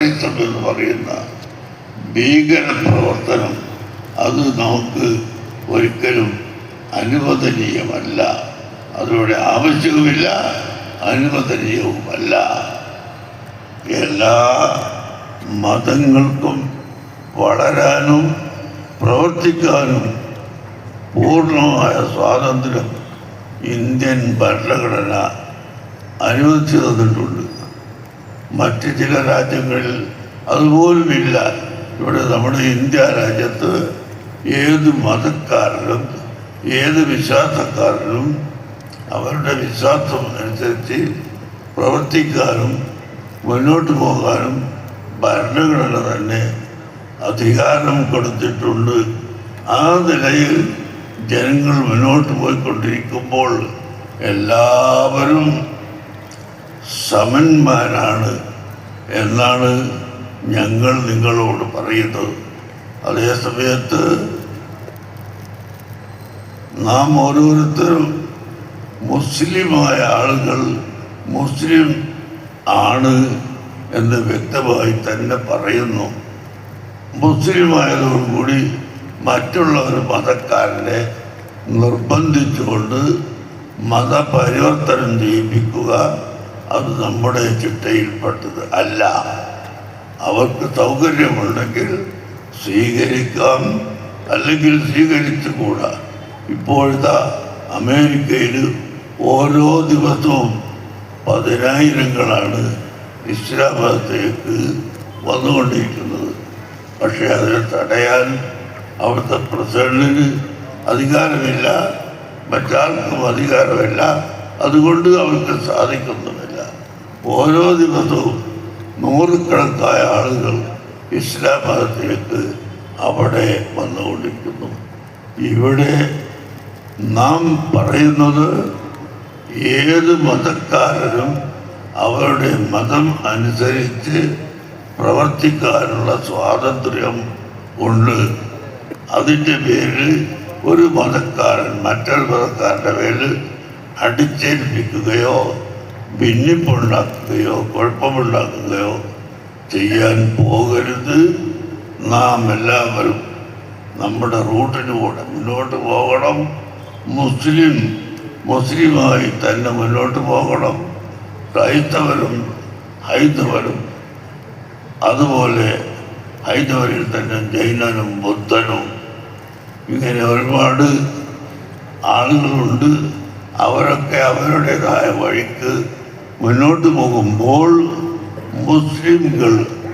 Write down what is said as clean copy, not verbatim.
എന്ന് പറയുന്ന ഭീകര പ്രവർത്തനം അത് നമുക്ക് ഒരിക്കലും അനുവദനീയമല്ല. അതിവിടെ ആവശ്യവുമില്ല, അനുവദനീയവുമല്ല. എല്ലാ മതങ്ങൾക്കും വളരാനും പ്രവർത്തിക്കാനും പൂർണ്ണമായ സ്വാതന്ത്ര്യം ഇന്ത്യൻ ഭരണഘടന അനുവദിച്ചു തന്നിട്ടുണ്ട്. മറ്റ് ചില രാജ്യങ്ങളിൽ അതുപോലുമില്ല. ഇവിടെ നമ്മുടെ ഇന്ത്യ രാജ്യത്ത് ഏത് മതക്കാരനും ഏത് വിശ്വാസക്കാരനും അവരുടെ വിശ്വാസം അനുസരിച്ച് പ്രവർത്തിക്കാനും മുന്നോട്ട് പോകാനും ഭരണഘടന തന്നെ അധികാരം കൊടുത്തിട്ടുണ്ട്. ആ നിലയിൽ ജനങ്ങൾ മുന്നോട്ട് പോയിക്കൊണ്ടിരിക്കുമ്പോൾ എല്ലാവരും സമന്മാരാണ് എന്നാണ് ഞങ്ങൾ നിങ്ങളോട് പറയുന്നത്. അതേസമയത്ത് നാം ഓരോരുത്തരും മുസ്ലിമായ ആളുകൾ മുസ്ലിം ആണ് എന്ന് വ്യക്തമായി തന്നെ പറയുന്നു. മുസ്ലിമായതോടുകൂടി മറ്റുള്ള ഒരു മതക്കാരനെ നിർബന്ധിച്ചുകൊണ്ട് മതപരിവർത്തനം ചെയ്യിപ്പിക്കുക അത് നമ്മുടെ ചിട്ടയിൽപ്പെട്ടത് അല്ല. അവർക്ക് സൗകര്യമുണ്ടെങ്കിൽ സ്വീകരിക്കാം, അല്ലെങ്കിൽ സ്വീകരിച്ചുകൂടാ. ഇപ്പോഴത്തെ അമേരിക്കയിൽ ഓരോ ദിവസവും 10,000-ങ്ങളാണ് ഇസ്ലാം മതത്തിലേക്ക് വന്നുകൊണ്ടിരിക്കുന്നത്. പക്ഷേ അതിനെ തടയാൻ അവിടുത്തെ പ്രസിഡന്റിന് അധികാരമില്ല, മറ്റാർക്കും അധികാരമില്ല. അതുകൊണ്ട് അവർക്ക് സാധിക്കുന്നുമില്ല. ഓരോ ദിവസവും നൂറുകണക്കായ ആളുകൾ ഇസ്ലാം മതത്തിലേക്ക് അവിടെ വന്നുകൊണ്ടിരിക്കുന്നു. ഇവിടെ നാം പറയുന്നത് ഏത് മതക്കാരനും അവരുടെ മതം അനുസരിച്ച് പ്രവർത്തിക്കാനുള്ള സ്വാതന്ത്ര്യം ഉണ്ട്. അതിൻ്റെ പേരിൽ ഒരു മതക്കാരൻ മറ്റൊരു മതക്കാരൻ്റെ പേരിൽ അടിച്ചേൽപ്പിക്കുകയോ ഭിന്നിപ്പുണ്ടാക്കുകയോ കുഴപ്പമുണ്ടാക്കുകയോ ചെയ്യാൻ പോകരുത്. നാം എല്ലാവരും നമ്മുടെ റൂട്ടിലൂടെ മുന്നോട്ട് പോകണം. മുസ്ലിമായി തന്നെ മുന്നോട്ട് പോകണം. ക്രൈസ്തവരും ഹൈന്ദവരും അതുപോലെ ഹൈന്ദവരിൽ തന്നെ ജൈനനും ബുദ്ധനും ഇങ്ങനെ ഒരുപാട് ആളുകളുണ്ട്. അവരൊക്കെ അവരുടേതായ വഴിക്ക് മുന്നോട്ട് പോകുമ്പോൾ മുസ്ലിംകൾ